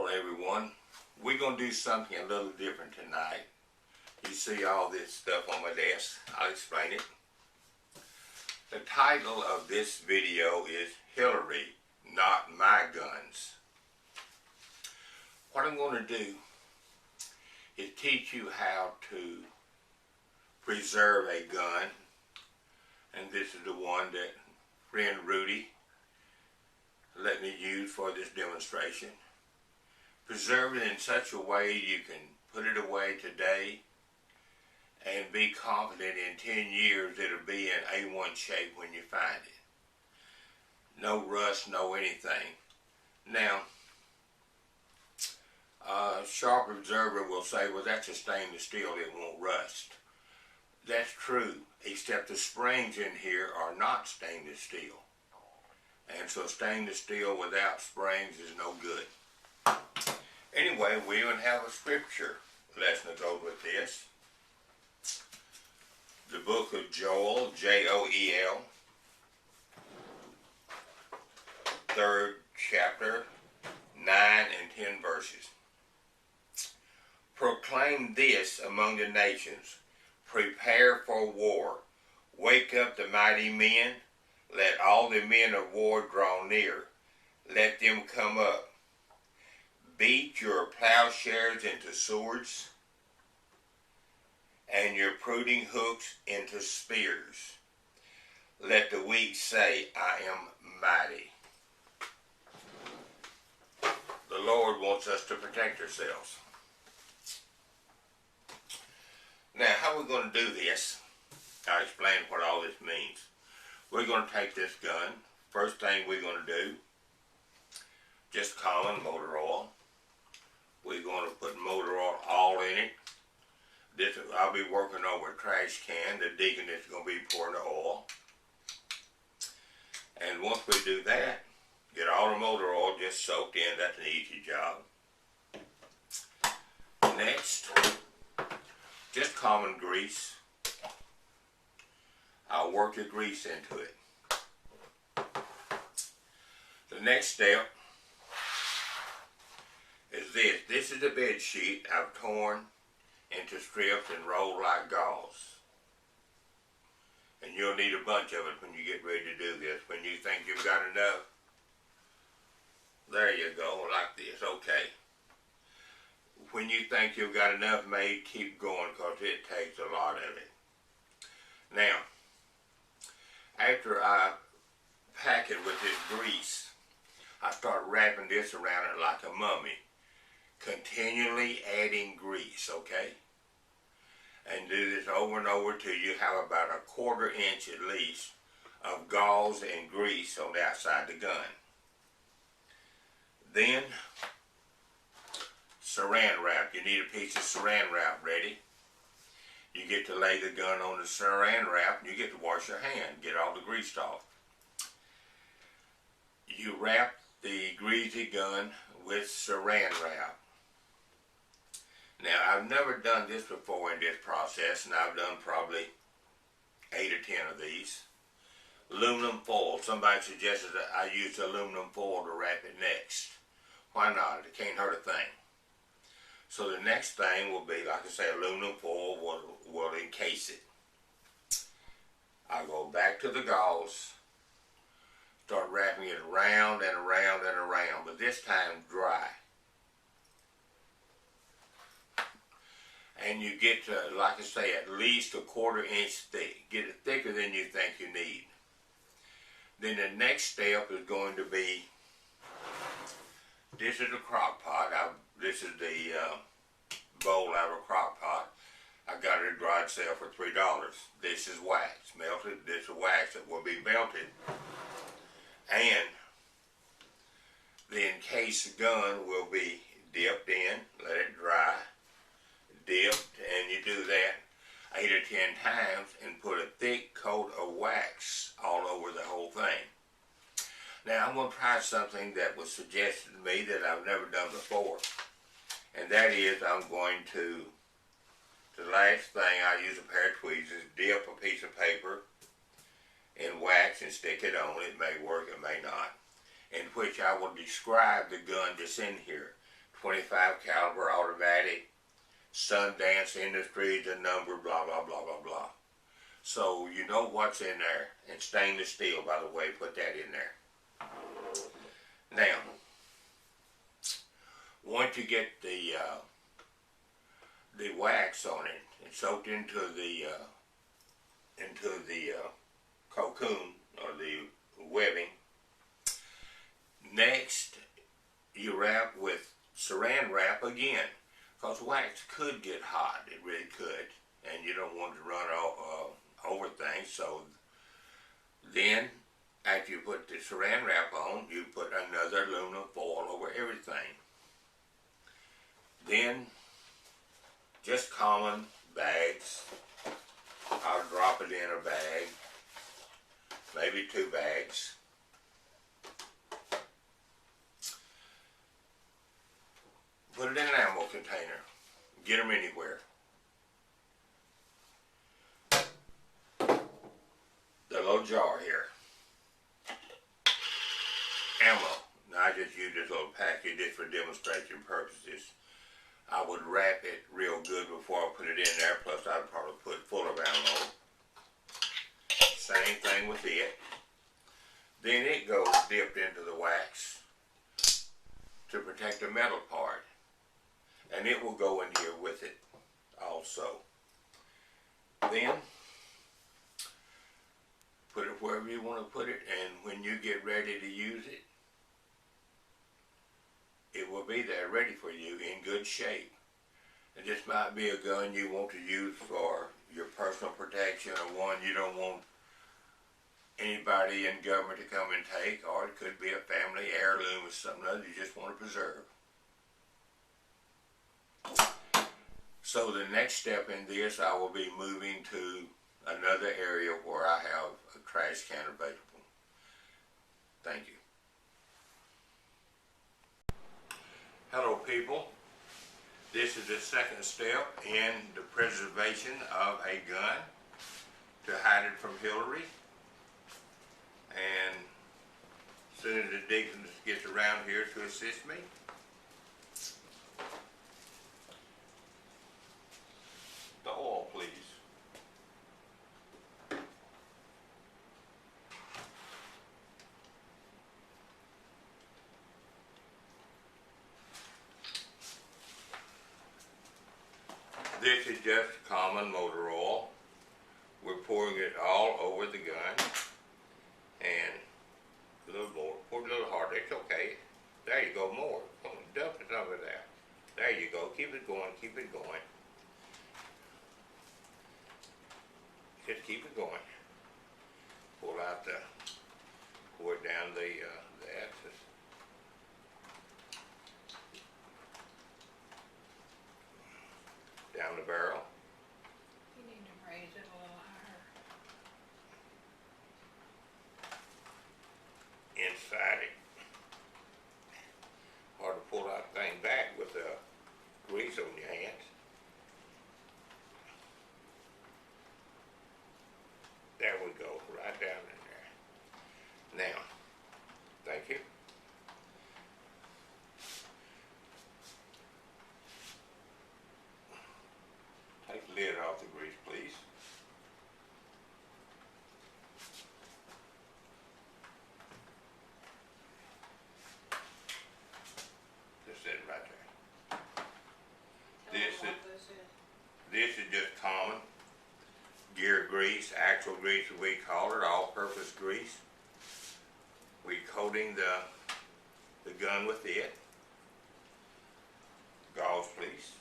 Hello everyone. We're going to do something a little different tonight. You see all this stuff on my desk. I'll explain it. The title of this video is Hillary, Not My Guns. What I'm going to do is teach you how to preserve a gun. And this is the one that friend Rudy let me use for this demonstration. Preserve it in such a way you can put it away today and be confident in 10 years it'll be in A1 shape when you find it. No rust, no anything. Now, a sharp observer will say, well, that's a stainless steel, it won't rust. That's true, except the springs in here are not stainless steel. And so stainless steel without springs is no good. Anyway, we even have a scripture lesson that goes with this. The book of Joel, J-O-E-L, 3rd chapter, 9 and 10 verses. Proclaim this among the nations. Prepare for war. Wake up the mighty men. Let all the men of war draw near. Let them come up. Beat your plowshares into swords, and your pruning hooks into spears. Let the weak say, I am mighty. The Lord wants us to protect ourselves. Now, how are we going to do this? I'll explain what all this means. We're going to take this gun. First thing we're going to do, just common motor oil. We're going to put motor oil all in it. This, I'll be working over a trash can. The deacon is going to be pouring the oil. And once we do that, get all the motor oil just soaked in. That's an easy job. Next, just common grease. I'll work the grease into it. The next step is this. This is the bed sheet I've torn into strips and rolled like gauze. And you'll need a bunch of it when you get ready to do this. When you think you've got enough, there you go, like this. Okay. When you think you've got enough made, keep going because it takes a lot of it. Now, after I pack it with this grease, I start wrapping this around it like a mummy. Continually adding grease, okay? And do this over and over till you have about a 1/4 inch at least of gauze and grease on the outside of the gun. Then, saran wrap. You need a piece of saran wrap ready. You get to lay the gun on the saran wrap and you get to wash your hand, get all the grease off. You wrap the greasy gun with saran wrap. Now, I've never done this before in this process, and I've done probably 8 or 10 of these. Aluminum foil. Somebody suggested that I use aluminum foil to wrap it next. Why not? It can't hurt a thing. So the next thing will be, like I say, aluminum foil will encase it. I'll go back to the gauze, start wrapping it around and around and around, but this time dry. And you get to, like I say, at least a 1/4 inch thick. Get it thicker than you think you need. Then the next step is going to be, this is a crock pot. This is the bowl out of a crock pot. I got it at a garage sale for $3. This is wax, melted. This is wax that will be melted. And the encased gun will be dipped in, let it dry, dipped, and you do that 8 or 10 times and put a thick coat of wax all over the whole thing. Now I'm going to try something that was suggested to me that I've never done before. And that is I'm going to, the last thing I use a pair of tweezers, dip a piece of paper in wax and stick it on. It may work, it may not. In which I will describe the gun that's in here. .25 caliber automatic, Sundance Industries, the number, blah, blah, blah, blah, blah. So you know what's in there. And stainless steel, by the way, put that in there. Now, once you get the wax on it, it's soaked into the cocoon or the webbing. Next, you wrap with saran wrap again, because wax could get hot. It really could, and you don't want to run over things. So then, after you put the saran wrap on, you put another aluminum foil over everything. Then, just common bags. I'll drop it in a bag, maybe 2 bags. Put it in an ammo container. Get them anywhere. The little jar here. Ammo. Now I just use this little package just for demonstration purposes. I would wrap it real good before I put it in there, plus I'd probably put full of ammo. Same thing with it. Then it goes dipped into the wax to protect the metal part. And it will go in here with it also. Then, put it wherever you want to put it, and when you get ready to use it, it will be there ready for you in good shape. And this might be a gun you want to use for your personal protection, or one you don't want anybody in government to come and take, or it could be a family heirloom or something else you just want to preserve. So the next step in this, I will be moving to another area where I have a trash can available. Thank you. Hello people. This is the second step in the preservation of a gun to hide it from Hillary. And as soon as the deacon gets around here to assist me, the oil, please. This is just common motor oil. We're pouring it all over the gun. And a little more, pour it a little harder, it's okay. There you go, more. Come on, dump it over there. There you go, keep it going, keep it going. Just keep it going. Pour it down the axis. Down the barrel. You need to raise it a little higher. Inside it. Hard to pull that thing back with grease on your hands. There we go, right down in there. Now, thank you. Take the lid off the grease, please. Just sit right there. This is just common gear grease, actual grease we call it, all-purpose grease. We're coating the gun with it. Gauze, please.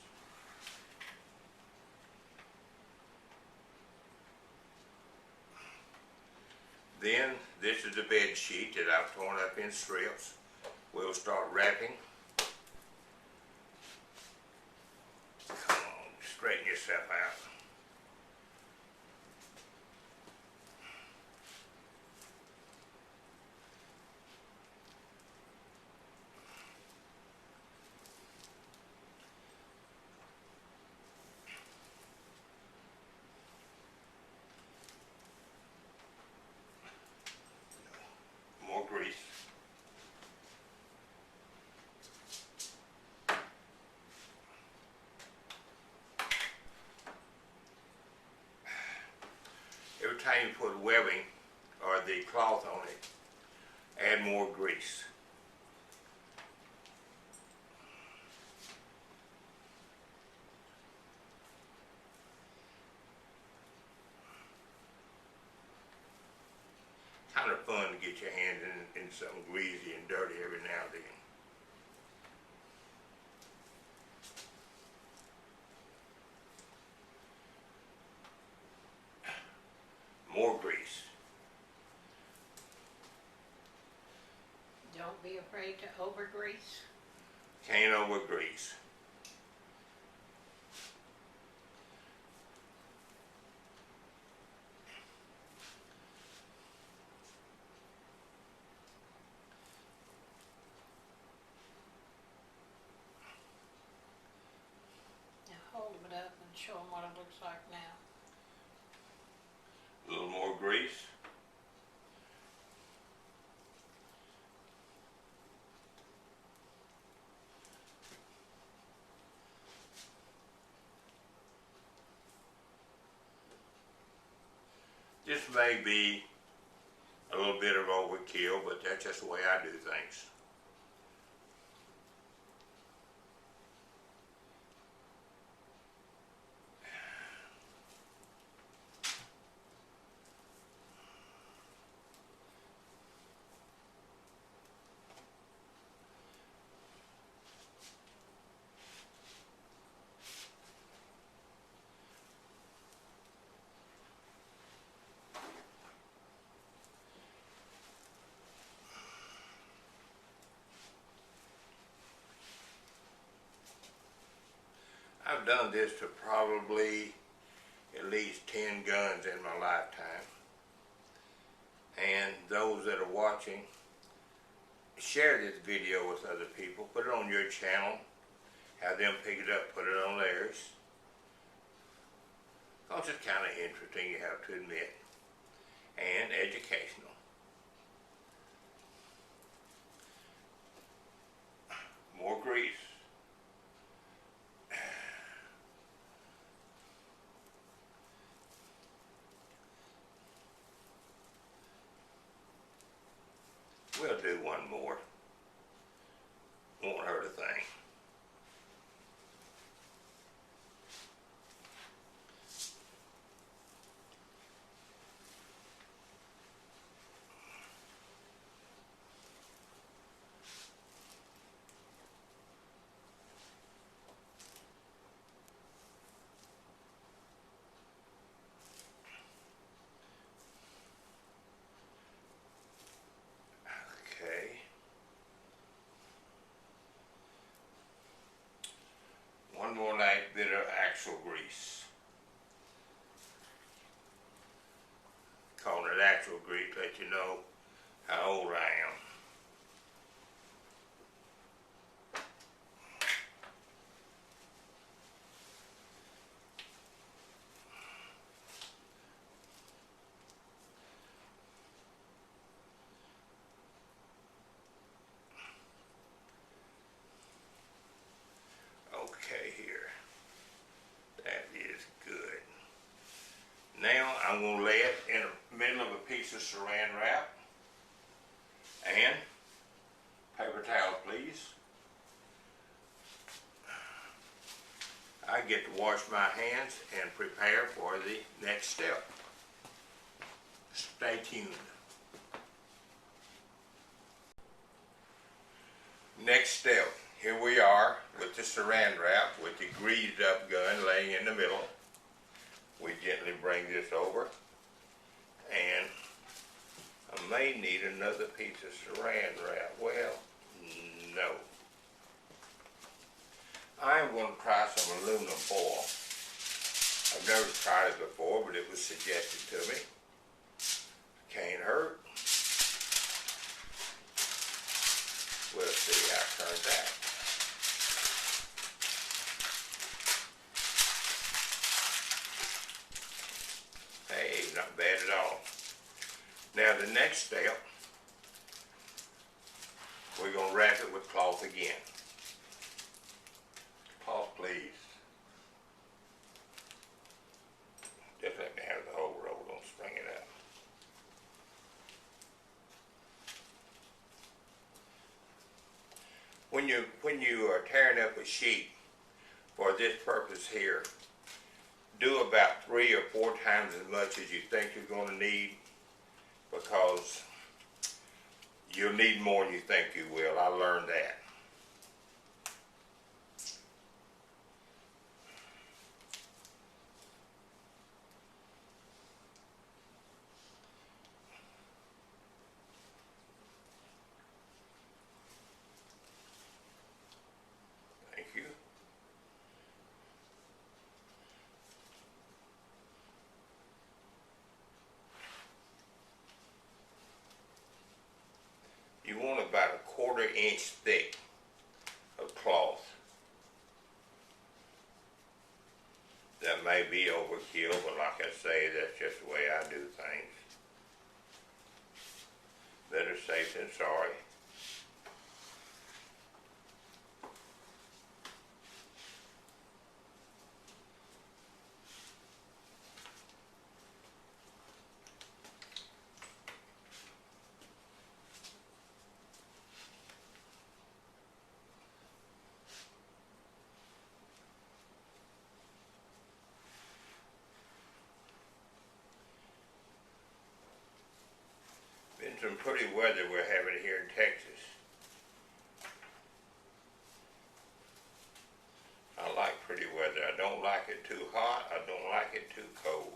Then this is the bed sheet that I've torn up in strips. We'll start wrapping. Come on, straighten yourself out. More grease. time you put webbing or the cloth on it, add more grease. Kind of fun to get your hands in something greasy and dirty every now and then. More grease. Don't be afraid to over grease. Can't over grease. Now hold it up and show them what it looks like now. A little more grease. This may be a little bit of overkill, but that's just the way I do things. I've done this to probably at least 10 guns in my lifetime. And those that are watching, share this video with other people. Put it on your channel. Have them pick it up, put it on theirs. Because it's kind of interesting, you have to admit. And educational. More grease. We'll do one more. Won't hurt a thing. Okay. One more nice bit of axle grease. Calling it axle grease, let you know how old I am. Okay, here. That is good. Now I'm going to lay it in the middle of a piece of saran wrap. And paper towel, please. I get to wash my hands and prepare for the next step. Stay tuned. Next step. Here we are with the saran wrap with the greased up gun laying in the middle. We gently bring this over, and I may need another piece of saran wrap. Well, no. I'm going to try some aluminum foil. I've never tried it before, but it was suggested to me. Can't hurt. We'll see how it turns out. Hey, not bad at all. Now the next step, we're going to wrap it with cloth again. Cloth, please. Just let me have the whole roll, don't string it out. when you are tearing up a sheet for this purpose here, do about 3 or 4 times as much as you think you're going to need, because you'll need more than you think you will. I learned that. Thank you. You want about a 1/4 inch thick of cloth. That may be overkill, but like I say, that's just the way I do things. Better safe than sorry. Been some pretty weather we're having here in Texas. I like pretty weather. I don't like it too hot. I don't like it too cold.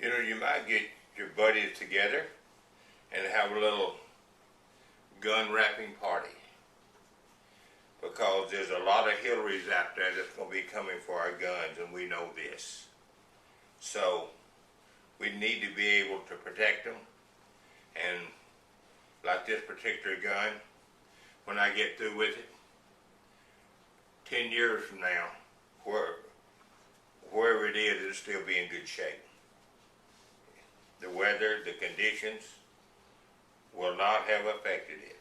You know, you might get your buddies together and have a little gun wrapping party, because there's a lot of Hillarys out there that's going to be coming for our guns, and we know this. So we need to be able to protect them. And like this particular gun, when I get through with it, 10 years from now, wherever it is, it'll still be in good shape. The weather, the conditions will not have affected it.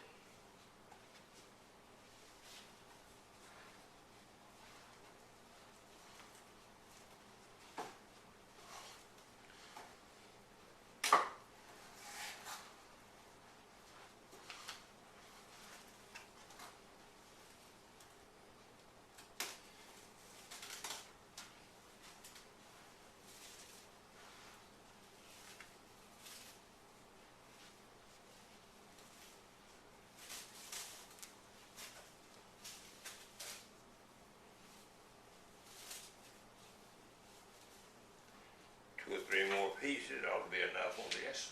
Two or three more pieces ought to be enough on this.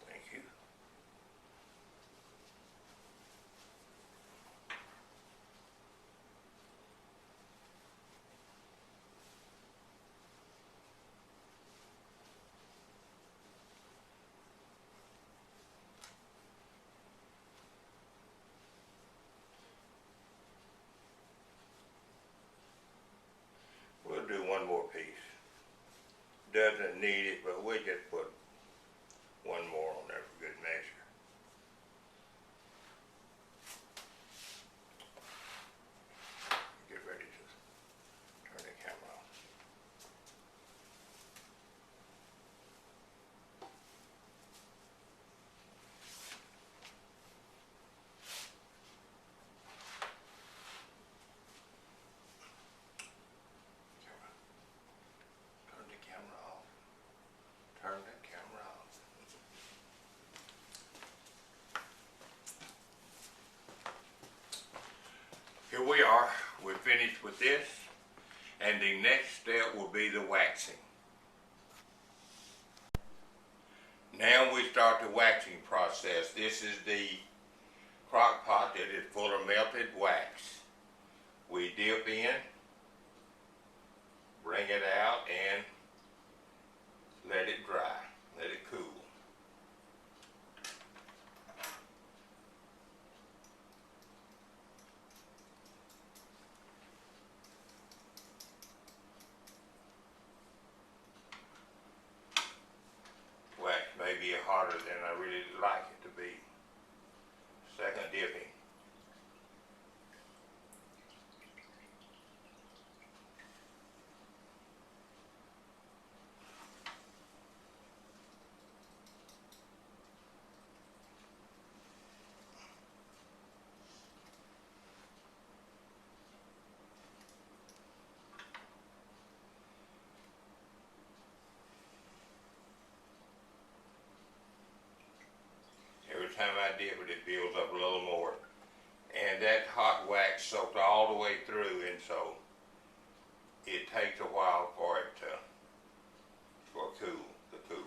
Thank you. We'll do one more piece. Doesn't need it, but we'll just put one more on there for good measure. Get ready to turn the camera off. Turn the camera off. Turn the we are. We're finished with this, and the next step will be the waxing. Now we start the waxing process. This is the crock pot that is full of melted wax. We dip in, bring it out, and let it dry, let it cool. Wax may be hotter than I really like it to be. Second dipping. Every time I dip it, it builds up a little more. And that hot wax soaked all the way through, and so it takes a while for it to cool.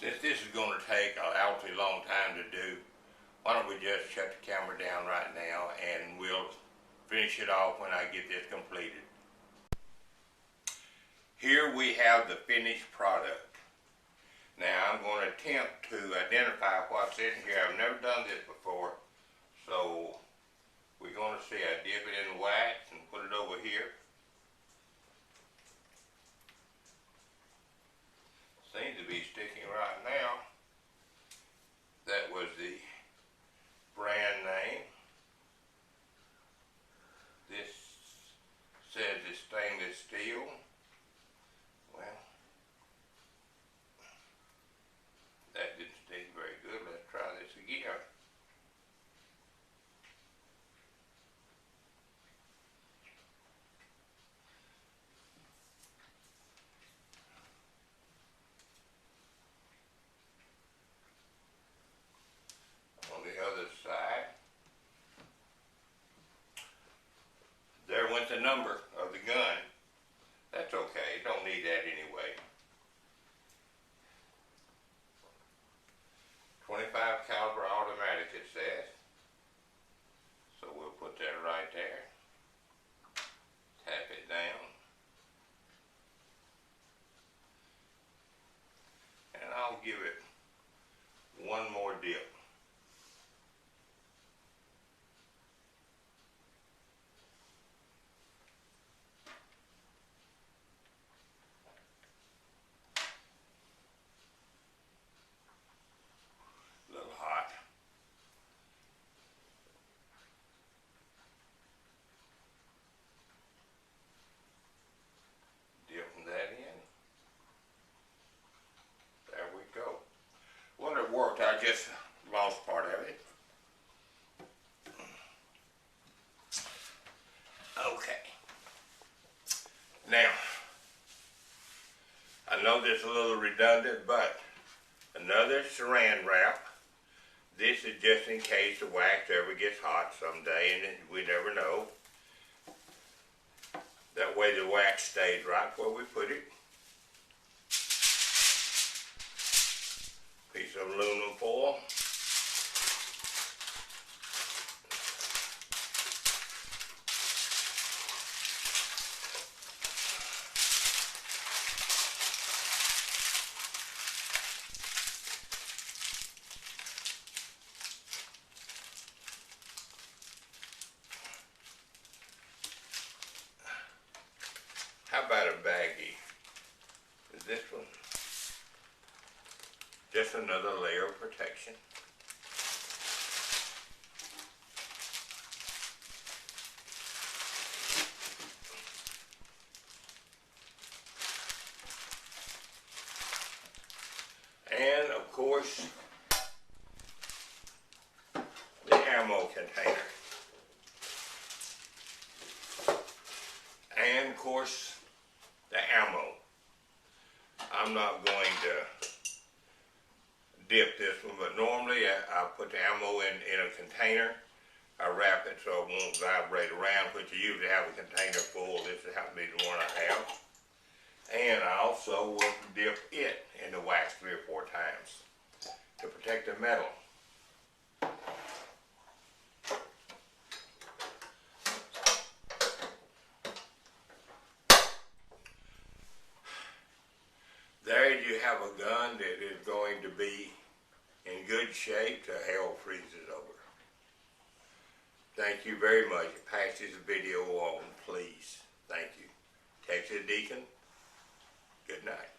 Since this is going to take an awfully long time to do, why don't we just shut the camera down right now and we'll finish it off when I get this completed. Here we have the finished product. Now I'm going to attempt to identify what's in here. I've never done this before, so we're going to see. I dip it in wax and put it over here. Seems to be sticking right now. That was the brand name. This says it's stainless steel. Well, that didn't stick very good. Let's try this again. On the other side, there went the number of the gun. That's okay, don't need that anyway. 25 caliber automatic it says. So we'll put that right there. Tap it down. And I'll give it one more dip. I just lost part of it. Okay. Now, I know this is a little redundant, but another saran wrap. This is just in case the wax ever gets hot someday, and we never know. That way the wax stays right where we put it. Piece of aluminum foil. just another layer of protection. And of course, the ammo container. And of course, the ammo. I'm not going to dip this one, but normally I put the ammo in a container. I wrap it so it won't vibrate around, which you usually have a container full. This happens to be the one I have. And I also will dip it in the wax 3 or 4 times to protect the metal. There you have a gun that is going to be in good shape till hell freezes over. Thank you very much. Pass this video on, please. Thank you. Texas Deacon, good night.